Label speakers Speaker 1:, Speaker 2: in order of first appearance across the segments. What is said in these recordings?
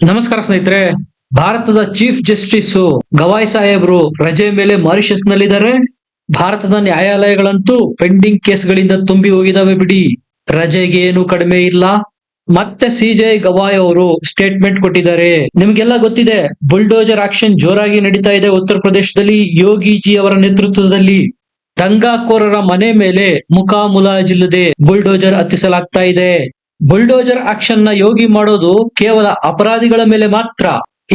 Speaker 1: ನಮಸ್ಕಾರ ಸ್ನೇಹಿತರೆ. ಭಾರತದ ಚೀಫ್ ಜಸ್ಟಿಸ್ ಗವಾಯ್ ಸಾಹೇಬ್ರು ರಜೆ ಮೇಲೆ ಮಾರಿಷಸ್ ನಲ್ಲಿದ್ದಾರೆ. ಭಾರತದ ನ್ಯಾಯಾಲಯಗಳಂತೂ ಪೆಂಡಿಂಗ್ ಕೇಸ್ಗಳಿಂದ ತುಂಬಿ ಹೋಗಿದಾವೆ ಬಿಡಿ. ರಜೆಗೆ ಏನು ಕಡಿಮೆ ಇಲ್ಲ. ಮತ್ತೆ ಸಿಜೆ ಗವಾಯ್ ಅವರು ಸ್ಟೇಟ್ಮೆಂಟ್ ಕೊಟ್ಟಿದ್ದಾರೆ. ನಿಮ್ಗೆಲ್ಲ ಗೊತ್ತಿದೆ, ಬುಲ್ಡೋಜರ್ ಆಕ್ಷನ್ ಜೋರಾಗಿ ನಡೀತಾ ಇದೆ ಉತ್ತರ ಪ್ರದೇಶದಲ್ಲಿ. ಯೋಗಿಜಿ ಅವರ ನೇತೃತ್ವದಲ್ಲಿ ದಂಗಾಕೋರರ ಮನೆ ಮೇಲೆ ಮುಖಾಮುಲಾಜಿಲ್ಲದೆ ಬುಲ್ಡೋಜರ್ ಹತ್ತಿಸಲಾಗ್ತಾ ಇದೆ. ಬುಲ್ಡೋಜರ್ ಆಕ್ಷನ್ ನ ಯೋಗಿ ಮಾಡೋದು ಕೇವಲ ಅಪರಾಧಿಗಳ ಮೇಲೆ ಮಾತ್ರ.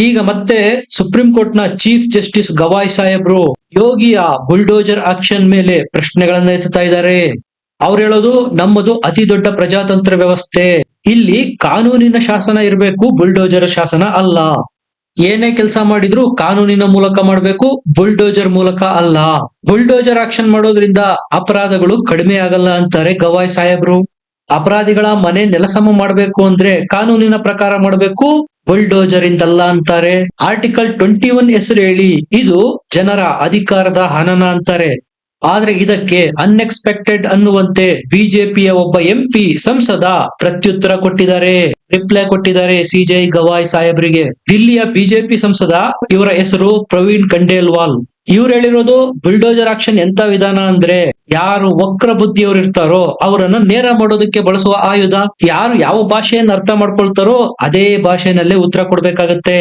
Speaker 1: ಈಗ ಮತ್ತೆ ಸುಪ್ರೀಂ ಕೋರ್ಟ್ ನ ಚೀಫ್ ಜಸ್ಟಿಸ್ ಗವಾಯ್ ಸಾಹೇಬ್ರು ಯೋಗಿಯ ಬುಲ್ಡೋಜರ್ ಆಕ್ಷನ್ ಮೇಲೆ ಪ್ರಶ್ನೆಗಳನ್ನ ಎತ್ತುತ್ತಾ ಇದ್ದಾರೆ. ಅವ್ರು ಹೇಳೋದು, ನಮ್ಮದು ಅತಿ ದೊಡ್ಡ ಪ್ರಜಾತಂತ್ರ ವ್ಯವಸ್ಥೆ, ಇಲ್ಲಿ ಕಾನೂನಿನ ಶಾಸನ ಇರಬೇಕು, ಬುಲ್ಡೋಜರ್ ಶಾಸನ ಅಲ್ಲ. ಏನೇ ಕೆಲಸ ಮಾಡಿದ್ರು ಕಾನೂನಿನ ಮೂಲಕ ಮಾಡಬೇಕು, ಬುಲ್ಡೋಜರ್ ಮೂಲಕ ಅಲ್ಲ. ಬುಲ್ಡೋಜರ್ ಆಕ್ಷನ್ ಮಾಡೋದ್ರಿಂದ ಅಪರಾಧಗಳು ಕಡಿಮೆ ಆಗಲ್ಲ ಅಂತಾರೆ ಗವಾಯ್ ಸಾಹೇಬ್ರು. ಅಪರಾಧಿಗಳ ಮನೆ ನೆಲಸಮ ಮಾಡಬೇಕು ಅಂದ್ರೆ ಕಾನೂನಿನ ಪ್ರಕಾರ ಮಾಡಬೇಕು, ಬುಲ್ಡೋಜರ್ ಇಂದಲ್ಲ ಅಂತಾರೆ. ಆರ್ಟಿಕಲ್ 21 ಹೆಸರು ಹೇಳಿ ಇದು ಜನರ ಅಧಿಕಾರದ ಹನನ ಅಂತಾರೆ. ಆದ್ರೆ ಇದಕ್ಕೆ ಅನ್ಎಕ್ಸ್ಪೆಕ್ಟೆಡ್ ಅನ್ನುವಂತೆ ಬಿಜೆಪಿಯ ಒಬ್ಬ ಎಂಪಿ ಸಂಸದ ಪ್ರತ್ಯುತ್ತರ ಕೊಟ್ಟಿದ್ದಾರೆ, ರಿಪ್ಲೈ ಕೊಟ್ಟಿದ್ದಾರೆ ಸಿಜೆ ಗವಾಯ್ ಸಾಹೇಬ್ರಿಗೆ. ದಿಲ್ಲಿಯ ಬಿಜೆಪಿ ಸಂಸದ, ಇವರ ಹೆಸರು ಪ್ರವೀಣ್ ಖಂಡೇಲ್ವಾಲ್. ಇವ್ರು ಹೇಳಿರೋದು, ಬುಲ್ಡೋಜರ್ ಆಕ್ಷನ್ ಎಂತ ವಿಧಾನ ಅಂದ್ರೆ, ಯಾರು ವಕ್ರ ಬುದ್ಧಿಯವರು ಇರ್ತಾರೋ ಅವರನ್ನ ನೇರ ಮಾಡೋದಕ್ಕೆ ಬಳಸುವ ಆಯುಧ. ಯಾರು ಯಾವ ಭಾಷೆಯನ್ನು ಅರ್ಥ ಮಾಡ್ಕೊಳ್ತಾರೋ ಅದೇ ಭಾಷೆನಲ್ಲೇ ಉತ್ತರ ಕೊಡ್ಬೇಕಾಗತ್ತೆ.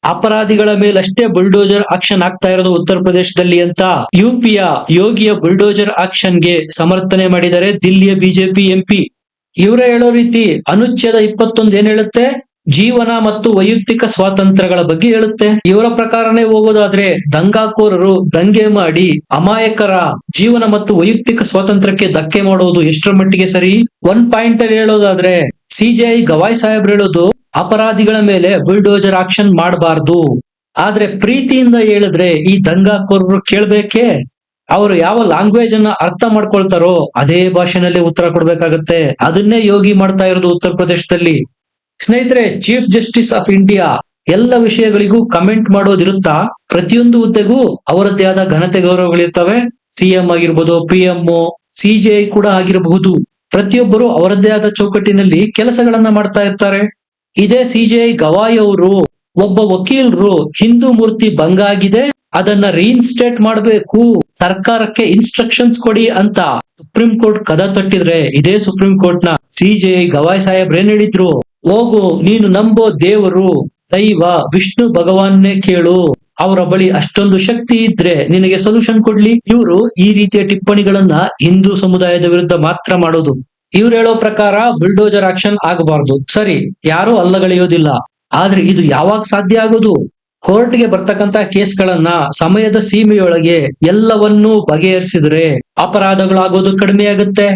Speaker 1: ಅಪರಾಧಿಗಳ ಮೇಲಷ್ಟೇ ಬುಲ್ಡೋಜರ್ ಆಕ್ಷನ್ ಆಗ್ತಾ ಇರೋದು ಉತ್ತರ ಪ್ರದೇಶದಲ್ಲಿ ಅಂತ ಯುಪಿಯ ಯೋಗಿಯ ಬುಲ್ಡೋಜರ್ ಆಕ್ಷನ್ ಗೆ ಸಮರ್ಥನೆ ಮಾಡಿದ್ದಾರೆ ದಿಲ್ಲಿಯ ಬಿಜೆಪಿ ಎಂಪಿ. ಇವರ ಹೇಳೋ ರೀತಿ ಅನುಚ್ಛೇದ 21 ಏನ್ ಹೇಳುತ್ತೆ, ಜೀವನ ಮತ್ತು ವೈಯಕ್ತಿಕ ಸ್ವಾತಂತ್ರ್ಯಗಳ ಬಗ್ಗೆ ಹೇಳುತ್ತೆ. ಇವರ ಪ್ರಕಾರನೇ ಹೋಗೋದಾದ್ರೆ ದಂಗಾಕೋರರು ದಂಗೆ ಮಾಡಿ ಅಮಾಯಕರ ಜೀವನ ಮತ್ತು ವೈಯಕ್ತಿಕ ಸ್ವಾತಂತ್ರ್ಯಕ್ಕೆ ಧಕ್ಕೆ ಮಾಡುವುದು ಎಷ್ಟರ ಮಟ್ಟಿಗೆ ಸರಿ. ಒಂದ್ ಪಾಯಿಂಟ್ ಅಲ್ಲಿ ಹೇಳೋದಾದ್ರೆ ಸಿಜೆಐ ಗವಾಯ್ ಸಾಹೇಬ್ರು ಹೇಳೋದು, ಅಪರಾಧಿಗಳ ಮೇಲೆ ಬುಲ್ಡೋಜರ್ ಆಕ್ಷನ್ ಮಾಡಬಾರ್ದು. ಆದ್ರೆ ಪ್ರೀತಿಯಿಂದ ಹೇಳಿದ್ರೆ ಈ ದಂಗಾಕೋರರು ಕೇಳ್ಬೇಕೆ? ಅವರು ಯಾವ ಲ್ಯಾಂಗ್ವೇಜ್ ಅನ್ನ ಅರ್ಥ ಮಾಡ್ಕೊಳ್ತಾರೋ ಅದೇ ಭಾಷೆನಲ್ಲಿ ಉತ್ತರ ಕೊಡ್ಬೇಕಾಗತ್ತೆ. ಅದನ್ನೇ ಯೋಗಿ ಮಾಡ್ತಾ ಇರೋದು ಉತ್ತರ ಪ್ರದೇಶದಲ್ಲಿ. ಸ್ನೇಹಿತರೆ, ಚೀಫ್ ಜಸ್ಟಿಸ್ ಆಫ್ ಇಂಡಿಯಾ ಎಲ್ಲ ವಿಷಯಗಳಿಗೂ ಕಮೆಂಟ್ ಮಾಡೋದಿರುತ್ತಾ? ಪ್ರತಿಯೊಂದು ಹುದ್ದೆಗೂ ಅವರದ್ದೇ ಆದ ಘನತೆ ಗೌರವಗಳಿರ್ತವೆ. ಸಿಎಂ ಆಗಿರ್ಬೋದು, ಪಿಎಂ, ಸಿಜೆಐ ಕೂಡ ಆಗಿರಬಹುದು. ಪ್ರತಿಯೊಬ್ಬರು ಅವರದ್ದೇ ಆದ ಚೌಕಟ್ಟಿನಲ್ಲಿ ಕೆಲಸಗಳನ್ನ ಮಾಡ್ತಾ ಇರ್ತಾರೆ. ಇದೇ ಸಿಜೆಐ ಗವಾಯ್ ಅವರು ಒಬ್ಬ ವಕೀಲರು ಹಿಂದೂ ಮೂರ್ತಿ ಭಂಗ ಆಗಿದೆ, ಅದನ್ನ ರೀಇನ್ಸ್ಟೇಟ್ ಮಾಡಬೇಕು, ಸರ್ಕಾರಕ್ಕೆ ಇನ್ಸ್ಟ್ರಕ್ಷನ್ಸ್ ಕೊಡಿ ಅಂತ ಸುಪ್ರೀಂ ಕೋರ್ಟ್ ಕದ ತಟ್ಟಿದ್ರೆ, ಇದೇ ಸುಪ್ರೀಂ ಕೋರ್ಟ್ ನ ಸಿಜೆಐ ಗವಾಯ್ ಸಾಹೇಬ್ರು ಏನ್ ಹೇಳಿದ್ರು, ಹೋಗು, ನೀನು ನಂಬೋ ದೇವರು ದೈವ ವಿಷ್ಣು ಭಗವಾನ್ನೇ ಕೇಳು, ಅವರ ಬಳಿ ಅಷ್ಟೊಂದು ಶಕ್ತಿ ಇದ್ರೆ ನಿನಗೆ ಸೊಲ್ಯೂಷನ್ ಕೊಡ್ಲಿ. ಇವರು ಈ ರೀತಿಯ ಟಿಪ್ಪಣಿಗಳನ್ನ ಹಿಂದೂ ಸಮುದಾಯದ ವಿರುದ್ಧ ಮಾತ್ರ ಮಾಡೋದು. ಇವ್ರು ಹೇಳೋ ಪ್ರಕಾರ ಬುಲ್ಡೋಜರ್ ಆಕ್ಷನ್ ಆಗಬಾರ್ದು, ಸರಿ, ಯಾರು ಅಲ್ಲಗಳೆಯೋದಿಲ್ಲ. ಆದ್ರೆ ಇದು ಯಾವಾಗ ಸಾಧ್ಯ ಆಗೋದು? ಕೋರ್ಟ್ಗೆ ಬರ್ತಕ್ಕಂತ ಕೇಸ್ಗಳನ್ನ ಸಮಯದ ಸೀಮೆಯೊಳಗೆ ಎಲ್ಲವನ್ನೂ ಬಗೆಹರಿಸಿದ್ರೆ ಅಪರಾಧಗಳಾಗೋದು ಕಡಿಮೆ ಆಗುತ್ತೆ.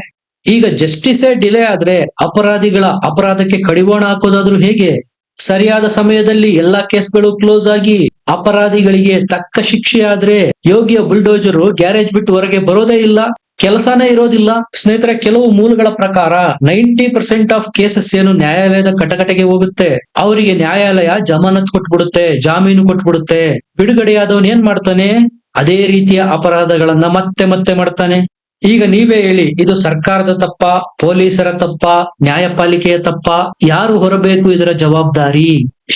Speaker 1: ಈಗ ಜಸ್ಟಿಸೇ ಡಿಲೇ ಆದ್ರೆ ಅಪರಾಧಿಗಳ ಅಪರಾಧಕ್ಕೆ ಕಡಿವಾಣ ಹಾಕೋದಾದ್ರೂ ಹೇಗೆ? ಸರಿಯಾದ ಸಮಯದಲ್ಲಿ ಎಲ್ಲಾ ಕೇಸ್ಗಳು ಕ್ಲೋಸ್ ಆಗಿ ಅಪರಾಧಿಗಳಿಗೆ ತಕ್ಕ ಶಿಕ್ಷೆ ಆದ್ರೆ ಯೋಗಿಯ ಬುಲ್ಡೋಜರು ಗ್ಯಾರೇಜ್ ಬಿಟ್ಟು ಹೊರಗೆ ಬರೋದೇ ಇಲ್ಲ, ಕೆಲಸನೇ ಇರೋದಿಲ್ಲ. ಸ್ನೇಹಿತರೆ, ಕೆಲವು ಮೂಲಗಳ ಪ್ರಕಾರ 90% ಆಫ್ ಕೇಸಸ್ ಏನು ನ್ಯಾಯಾಲಯದ ಕಟಕಟೆಗೆ ಹೋಗುತ್ತೆ, ಅವರಿಗೆ ನ್ಯಾಯಾಲಯ ಜಮಾನತ್ ಕೊಟ್ಬಿಡುತ್ತೆ, ಜಾಮೀನು ಕೊಟ್ಬಿಡುತ್ತೆ. ಬಿಡುಗಡೆಯಾದವನ್ ಏನ್ ಮಾಡ್ತಾನೆ? ಅದೇ ರೀತಿಯ ಅಪರಾಧಗಳನ್ನ ಮತ್ತೆ ಮತ್ತೆ ಮಾಡ್ತಾನೆ. ಈಗ ನೀವೇ ಹೇಳಿ, ಇದು ಸರ್ಕಾರದ ತಪ್ಪ, ಪೊಲೀಸರ ತಪ್ಪ, ನ್ಯಾಯಪಾಲಿಕೆಯ ತಪ್ಪ? ಯಾರು ಹೊರಬೇಕು ಇದರ ಜವಾಬ್ದಾರಿ?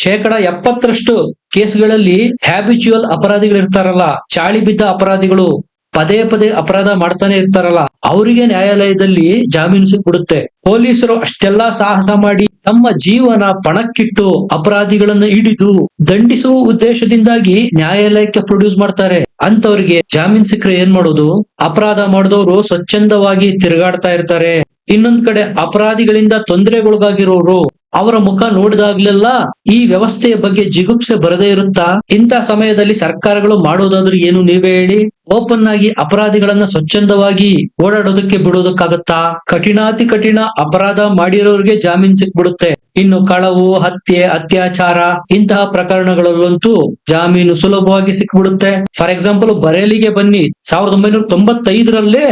Speaker 1: 70% ಕೇಸ್ಗಳಲ್ಲಿ ಹ್ಯಾಬಿಚುವಲ್ ಅಪರಾಧಿಗಳಿರ್ತಾರಲ್ಲ, ಚಾಳಿ ಬಿದ್ದ ಅಪರಾಧಿಗಳು, ಪದೇ ಪದೇ ಅಪರಾಧ ಮಾಡ್ತಾನೆ ಇರ್ತಾರಲ್ಲ, ಅವರಿಗೆ ನ್ಯಾಯಾಲಯದಲ್ಲಿ ಜಾಮೀನು ಸಿಕ್ಬಿಡುತ್ತೆ. ಪೊಲೀಸರು ಅಷ್ಟೆಲ್ಲಾ ಸಾಹಸ ಮಾಡಿ ತಮ್ಮ ಜೀವನ ಪಣಕ್ಕಿಟ್ಟು ಅಪರಾಧಿಗಳನ್ನ ಹಿಡಿದು ದಂಡಿಸುವ ಉದ್ದೇಶದಿಂದಾಗಿ ನ್ಯಾಯಾಲಯಕ್ಕೆ ಪ್ರೊಡ್ಯೂಸ್ ಮಾಡ್ತಾರೆ. ಅಂತವ್ರಿಗೆ ಜಾಮೀನ್ ಸಿಕ್ಕರೆ ಏನ್ ಮಾಡೋದು? ಅಪರಾಧ ಮಾಡಿದವರು ಸ್ವಚ್ಛಂದವಾಗಿ ತಿರುಗಾಡ್ತಾ ಇರ್ತಾರೆ. ಇನ್ನೊಂದ್ ಕಡೆ ಅಪರಾಧಿಗಳಿಂದ ತೊಂದರೆಗೊಳಗಾಗಿರೋರು ಅವರ ಮುಖ ನೋಡಿದಾಗ್ಲೆಲ್ಲ ಈ ವ್ಯವಸ್ಥೆಯ ಬಗ್ಗೆ ಜಿಗುಪ್ಸೆ ಬರದೇ ಇರುತ್ತಾ? ಇಂಥ ಸಮಯದಲ್ಲಿ ಸರ್ಕಾರಗಳು ಮಾಡೋದಾದ್ರೂ ಏನು ನೀವೇ ಹೇಳಿ? ಓಪನ್ ಆಗಿ ಅಪರಾಧಿಗಳನ್ನ ಸ್ವಚ್ಛಂದವಾಗಿ ಓಡಾಡೋದಕ್ಕೆ ಬಿಡೋದಕ್ಕಾಗತ್ತಾ? ಕಠಿಣಾತಿ ಕಠಿಣ ಅಪರಾಧ ಮಾಡಿರೋರಿಗೆ ಜಾಮೀನ್ ಸಿಕ್ಬಿಡುತ್ತೆ. ಇನ್ನು ಕಳವು, ಹತ್ಯೆ, ಅತ್ಯಾಚಾರ ಇಂತಹ ಪ್ರಕರಣಗಳಲ್ಲಂತೂ ಜಾಮೀನು ಸುಲಭವಾಗಿ ಸಿಕ್ಬಿಡುತ್ತೆ. ಫಾರ್ ಎಕ್ಸಾಂಪಲ್, ಬರೇಲಿಗೆ ಬನ್ನಿ, 1995ರಲ್ಲೇ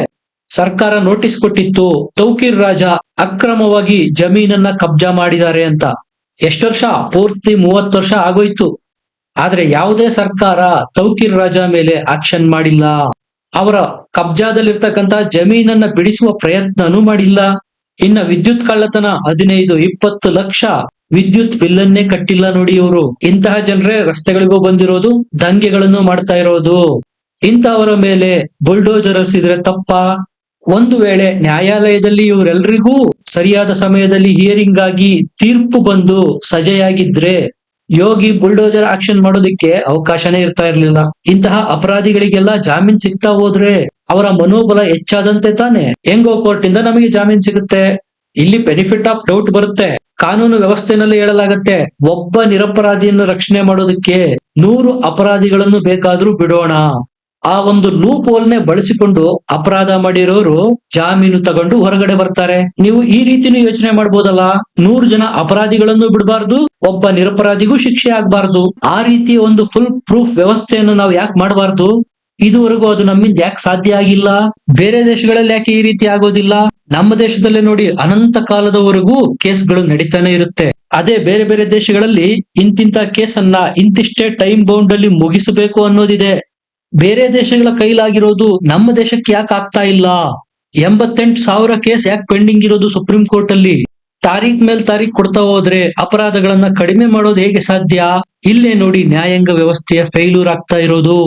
Speaker 1: ಸರ್ಕಾರ ನೋಟಿಸ್ ಕೊಟ್ಟಿತ್ತು, ತೌಕೀರ್ ರಾಜ ಅಕ್ರಮವಾಗಿ ಜಮೀನನ್ನ ಕಬ್ಜಾ ಮಾಡಿದ್ದಾರೆ ಅಂತ. ಎಷ್ಟು ವರ್ಷ? ಪೂರ್ತಿ 30 ವರ್ಷ ಆಗೋಯ್ತು. ಆದ್ರೆ ಯಾವುದೇ ಸರ್ಕಾರ ತೌಕೀರ್ ರಾಜ ಮೇಲೆ ಆಕ್ಷನ್ ಮಾಡಿಲ್ಲ. ಅವರ ಕಬ್ಜಾದಲ್ಲಿರ್ತಕ್ಕಂತ ಜಮೀನನ್ನ ಬಿಡಿಸುವ ಪ್ರಯತ್ನನೂ ಮಾಡಿಲ್ಲ. ಇನ್ನ ವಿದ್ಯುತ್ ಕಳ್ಳತನ 15-20 ಲಕ್ಷ ವಿದ್ಯುತ್ ಬಿಲ್ಲನ್ನೇ ಕಟ್ಟಿಲ್ಲ ನೋಡಿ ಇವರು. ಇಂತಹ ಜನರೇ ರಸ್ತೆಗಳಿಗೂ ಬಂದಿರೋದು, ದಂಗೆಗಳನ್ನು ಮಾಡ್ತಾ ಇರೋದು. ಇಂತಹವರ ಮೇಲೆ ಬುಲ್ಡೋಜರ್ ಹಸಿದ್ರೆ ತಪ್ಪ? ಒಂದು ವೇಳೆ ನ್ಯಾಯಾಲಯದಲ್ಲಿ ಇವರೆಲ್ರಿಗೂ ಸರಿಯಾದ ಸಮಯದಲ್ಲಿ ಹಿಯರಿಂಗ್ ಆಗಿ ತೀರ್ಪು ಬಂದು ಸಜೆಯಾಗಿದ್ರೆ ಯೋಗಿ ಬುಲ್ಡೋಜರ್ ಆಕ್ಷನ್ ಮಾಡೋದಿಕ್ಕೆ ಅವಕಾಶನೇ ಇರ್ತಾ ಇರ್ಲಿಲ್ಲ. ಇಂತಹ ಅಪರಾಧಿಗಳಿಗೆಲ್ಲ ಜಾಮೀನ್ ಸಿಗ್ತಾ ಹೋದ್ರೆ ಅವರ ಮನೋಬಲ ಹೆಚ್ಚಾದಂತೆ ತಾನೆ. ಹೆಂಗೋ ಕೋರ್ಟ್ ಇಂದ ನಮಗೆ ಜಾಮೀನ್ ಸಿಗುತ್ತೆ, ಇಲ್ಲಿ ಬೆನಿಫಿಟ್ ಆಫ್ ಡೌಟ್ ಬರುತ್ತೆ. ಕಾನೂನು ವ್ಯವಸ್ಥೆನಲ್ಲಿ ಹೇಳಲಾಗತ್ತೆ, ಒಬ್ಬ ನಿರಪರಾಧಿಯನ್ನು ರಕ್ಷಣೆ ಮಾಡೋದಕ್ಕೆ 100 ಅಪರಾಧಿಗಳನ್ನು ಬೇಕಾದ್ರೂ ಬಿಡೋಣ. ಆ ಒಂದು ಲೂಪ್ ಹೋಲ್ನೆ ಬಳಸಿಕೊಂಡು ಅಪರಾಧ ಮಾಡಿರೋರು ಜಾಮೀನು ತಗೊಂಡು ಹೊರಗಡೆ ಬರ್ತಾರೆ. ನೀವು ಈ ರೀತಿನೂ ಯೋಚನೆ ಮಾಡ್ಬೋದಲ್ಲ, 100 ಜನ ಅಪರಾಧಿಗಳನ್ನು ಬಿಡಬಾರ್ದು, ಒಬ್ಬ ನಿರಪರಾಧಿಗೂ ಶಿಕ್ಷೆ ಆಗ್ಬಾರ್ದು. ಆ ರೀತಿ ಒಂದು ಫುಲ್ ಪ್ರೂಫ್ ವ್ಯವಸ್ಥೆಯನ್ನು ನಾವು ಯಾಕೆ ಮಾಡಬಾರ್ದು? ಇದುವರೆಗೂ ಅದು ನಮ್ಮಿಂದ ಯಾಕೆ ಸಾಧ್ಯ ಆಗಿಲ್ಲ? ಬೇರೆ ದೇಶಗಳಲ್ಲಿ ಯಾಕೆ ಈ ರೀತಿ ಆಗೋದಿಲ್ಲ? ನಮ್ಮ ದೇಶದಲ್ಲೇ ನೋಡಿ, ಅನಂತ ಕಾಲದವರೆಗೂ ಕೇಸ್ಗಳು ನಡೀತಾನೆ ಇರುತ್ತೆ. ಅದೇ ಬೇರೆ ಬೇರೆ ದೇಶಗಳಲ್ಲಿ ಇಂತಿಂತ ಕೇಸನ್ನ ಇಂತಿಷ್ಟೇ ಟೈಮ್ ಬೌಂಡ್ ಅಲ್ಲಿ ಮುಗಿಸಬೇಕು ಅನ್ನೋದಿದೆ. ಬೇರೆ ದೇಶಗಳ ಕೈಲಾಗಿರೋದು ನಮ್ಮ ದೇಶಕ್ಕೆ ಯಾಕೆ ಆಗ್ತಾ ಇಲ್ಲ? 88,000 ಕೇಸ್ ಯಾಕೆ ಪೆಂಡಿಂಗ್ ಇರೋದು ಸುಪ್ರೀಂ ಕೋರ್ಟ್ ಅಲ್ಲಿ? ತಾರೀಖ್ ಮೇಲ್ ತಾರೀಖ್ ಕೊಡ್ತಾ ಹೋದ್ರೆ ಅಪರಾಧಗಳನ್ನ ಕಡಿಮೆ ಮಾಡೋದು ಹೇಗೆ ಸಾಧ್ಯ? ಇಲ್ಲೇ ನೋಡಿ ನ್ಯಾಯಾಂಗ ವ್ಯವಸ್ಥೆಯ ಫೇಲ್ಯೂರ್ ಆಗ್ತಾ ಇರೋದು.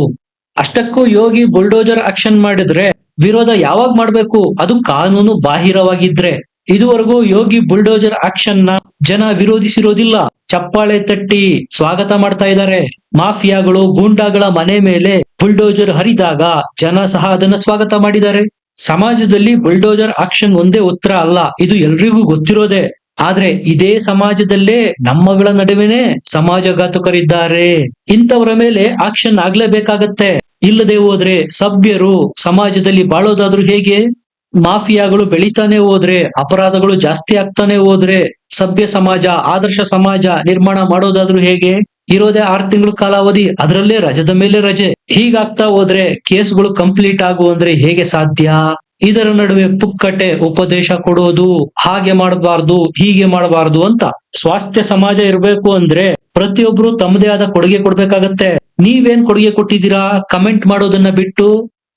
Speaker 1: ಅಷ್ಟಕ್ಕೂ ಯೋಗಿ ಬುಲ್ಡೋಜರ್ ಆಕ್ಷನ್ ಮಾಡಿದ್ರೆ ವಿರೋಧ ಯಾವಾಗ ಮಾಡ್ಬೇಕು? ಅದು ಕಾನೂನು ಬಾಹಿರವಾಗಿದ್ರೆ. ಇದುವರೆಗೂ ಯೋಗಿ ಬುಲ್ಡೋಜರ್ ಆಕ್ಷನ್ ನ ಜನ ವಿರೋಧಿಸಿರೋದಿಲ್ಲ, ಚಪ್ಪಾಳೆ ತಟ್ಟಿ ಸ್ವಾಗತ ಮಾಡ್ತಾ ಇದ್ದಾರೆ. ಮಾಫಿಯಾಗಳು, ಗೂಂಡಾಗಳ ಮನೆ ಮೇಲೆ ಬುಲ್ಡೋಜರ್ ಹರಿದಾಗ ಜನ ಸಹ ಅದನ್ನ ಸ್ವಾಗತ ಮಾಡಿದ್ದಾರೆ. ಸಮಾಜದಲ್ಲಿ ಬುಲ್ಡೋಜರ್ ಆಕ್ಷನ್ ಒಂದೇ ಉತ್ತರ ಅಲ್ಲ, ಇದು ಎಲ್ರಿಗೂ ಗೊತ್ತಿರೋದೆ. ಆದ್ರೆ ಇದೇ ಸಮಾಜದಲ್ಲೇ ನಮ್ಮಗಳ ನಡುವೆನೆ ಸಮಾಜಘಾತುಕರಿದ್ದಾರೆ. ಇಂಥವರ ಮೇಲೆ ಆಕ್ಷನ್ ಆಗ್ಲೇಬೇಕಾಗತ್ತೆ. ಇಲ್ಲದೆ ಹೋದ್ರೆ ಸಭ್ಯರು ಸಮಾಜದಲ್ಲಿ ಬಾಳೋದಾದ್ರೂ ಹೇಗೆ? ಮಾಫಿಯಾಗಳು ಬೆಳಿತಾನೆ ಹೋದ್ರೆ, ಅಪರಾಧಗಳು ಜಾಸ್ತಿ ಆಗ್ತಾನೆ ಹೋದ್ರೆ ಸಭ್ಯ ಸಮಾಜ, ಆದರ್ಶ ಸಮಾಜ ನಿರ್ಮಾಣ ಮಾಡೋದಾದ್ರೂ ಹೇಗೆ? ಇರೋದೇ 6 ತಿಂಗಳು ಕಾಲಾವಧಿ, ಅದರಲ್ಲೇ ರಜದ ಮೇಲೆ ರಜೆ. ಹೀಗಾಗ್ತಾ ಹೋದ್ರೆ ಕೇಸ್ಗಳು ಕಂಪ್ಲೀಟ್ ಆಗು ಅಂದ್ರೆ ಹೇಗೆ ಸಾಧ್ಯ? ಇದರ ನಡುವೆ ಪುಕ್ಕಟೆ ಉಪದೇಶ ಕೊಡೋದು, ಹಾಗೆ ಮಾಡಬಾರ್ದು ಹೀಗೆ ಮಾಡಬಾರ್ದು ಅಂತ. ಸ್ವಾಸ್ಥ್ಯ ಸಮಾಜ ಇರಬೇಕು ಅಂದ್ರೆ ಪ್ರತಿಯೊಬ್ರು ತಮ್ಮದೇ ಆದ ಕೊಡುಗೆ ಕೊಡ್ಬೇಕಾಗತ್ತೆ. ನೀವೇನ್ ಕೊಡುಗೆ ಕೊಟ್ಟಿದ್ದೀರಾ? ಕಮೆಂಟ್ ಮಾಡೋದನ್ನ ಬಿಟ್ಟು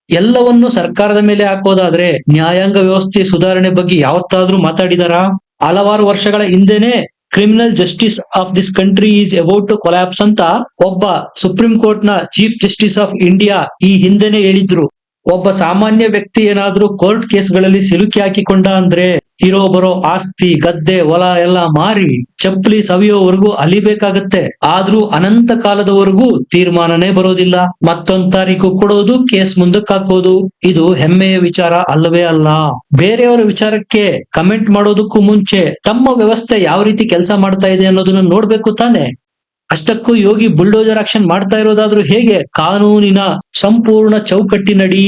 Speaker 1: ಎಲ್ಲವನ್ನು ಸರ್ಕಾರದ ಮೇಲೆ ಹಾಕೋದಾದ್ರೆ ನ್ಯಾಯಾಂಗ ವ್ಯವಸ್ಥೆ ಸುಧಾರಣೆ ಬಗ್ಗೆ ಯಾವತ್ತಾದ್ರೂ ಮಾತಾಡಿದಾರಾ? ಹಲವಾರು ವರ್ಷಗಳ ಹಿಂದೆನೆ criminal justice of this country is about to collapse ಅಂತ ಒಬ್ಬ ಸುಪ್ರೀಂ ಕೋರ್ಟ್ ನ ಚೀಫ್ ಜಸ್ಟಿಸ್ ಆಫ್ ಇಂಡಿಯಾ ಈ ಹಿಂದೆನೆ ಹೇಳಿದ್ರು. ಒಬ್ಬ ಸಾಮಾನ್ಯ ವ್ಯಕ್ತಿ ಏನಾದ್ರೂ ಕೋರ್ಟ್ ಕೇಸ್ಗಳಲ್ಲಿ ಸಿಲುಕಿ ಹಾಕಿಕೊಂಡ ಅಂದ್ರೆ ಇರೋ ಬರೋ ಆಸ್ತಿ, ಗದ್ದೆ, ಹೊಲ ಎಲ್ಲ ಮಾರಿ ಚಪ್ಪಲಿ ಸವಿಯೋವರೆಗೂ ಅಲಿಬೇಕಾಗತ್ತೆ. ಆದ್ರೂ ಅನಂತ ಕಾಲದವರೆಗೂ ತೀರ್ಮಾನನೇ ಬರೋದಿಲ್ಲ. ಮತ್ತೊಂದ್ ತಾರೀಕು ಕೊಡೋದು, ಕೇಸ್ ಮುಂದಕ್ಕೆ ಹಾಕೋದು. ಇದು ಹೆಮ್ಮೆಯ ವಿಚಾರ ಅಲ್ಲವೇ ಅಲ್ಲ. ಬೇರೆಯವರ ವಿಚಾರಕ್ಕೆ ಕಮೆಂಟ್ ಮಾಡೋದಕ್ಕೂ ಮುಂಚೆ ತಮ್ಮ ವ್ಯವಸ್ಥೆ ಯಾವ ರೀತಿ ಕೆಲಸ ಮಾಡ್ತಾ ಇದೆ ಅನ್ನೋದನ್ನ ನೋಡ್ಬೇಕು ತಾನೆ. ಅಷ್ಟಕ್ಕೂ ಯೋಗಿ ಬುಲ್ಡೋಜರ್ ಆಕ್ಷನ್ ಮಾಡ್ತಾ ಇರೋದಾದ್ರೂ ಹೇಗೆ? ಕಾನೂನಿನ ಸಂಪೂರ್ಣ ಚೌಕಟ್ಟಿನಡಿ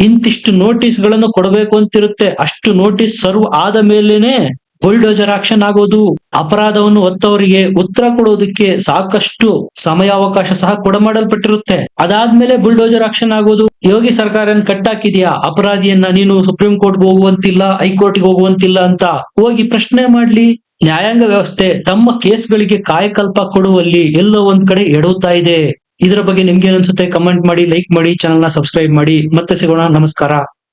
Speaker 1: ಇಂತಿಷ್ಟು ನೋಟಿಸ್ ಗಳನ್ನು ಕೊಡಬೇಕು ಅಂತಿರುತ್ತೆ. ಅಷ್ಟು ನೋಟಿಸ್ ಸರ್ವ್ ಆದ ಮೇಲೇನೆ ಬುಲ್ಡೋಜರ್ ಆಕ್ಷನ್ ಆಗೋದು. ಅಪರಾಧವನ್ನು ಹೊತ್ತವರಿಗೆ ಉತ್ತರ ಕೊಡೋದಕ್ಕೆ ಸಾಕಷ್ಟು ಸಮಯಾವಕಾಶ ಸಹ ಕೊಡಮಾಡಲ್ಪಟ್ಟಿರುತ್ತೆ. ಅದಾದ್ಮೇಲೆ ಬುಲ್ಡೋಜರ್ ಆಕ್ಷನ್ ಆಗೋದು. ಯೋಗಿ ಸರ್ಕಾರ ಕಟ್ಟಾಕಿದ್ಯಾ ಅಪರಾಧಿಯನ್ನ, ನೀನು ಸುಪ್ರೀಂ ಕೋರ್ಟ್ಗೆ ಹೋಗುವಂತಿಲ್ಲ, ಹೈಕೋರ್ಟ್ಗೆ ಹೋಗುವಂತಿಲ್ಲ ಅಂತ ಹೋಗಿ ಪ್ರಶ್ನೆ ಮಾಡ್ಲಿ. ನ್ಯಾಯಾಂಗ ವ್ಯವಸ್ಥೆ ತಮ್ಮ ಕೇಸ್ಗಳಿಗೆ ಕಾಯಕಲ್ಪ ಕೊಡುವಲ್ಲಿ ಎಲ್ಲೋ ಒಂದ್ ಕಡೆ ಎಡುತ್ತಾ ಇದೆ. ಇದರ ಬಗ್ಗೆ ನಿಮ್ಗೆ ಏನ್ ಅನ್ಸುತ್ತೆ? ಕಮೆಂಟ್ ಮಾಡಿ, ಲೈಕ್ ಮಾಡಿ, ಚಾನೆಲ್ ನ ಸಬ್ಸ್ಕ್ರೈಬ್ ಮಾಡಿ. ಮತ್ತೆ ಸಿಗೋಣ. ನಮಸ್ಕಾರ.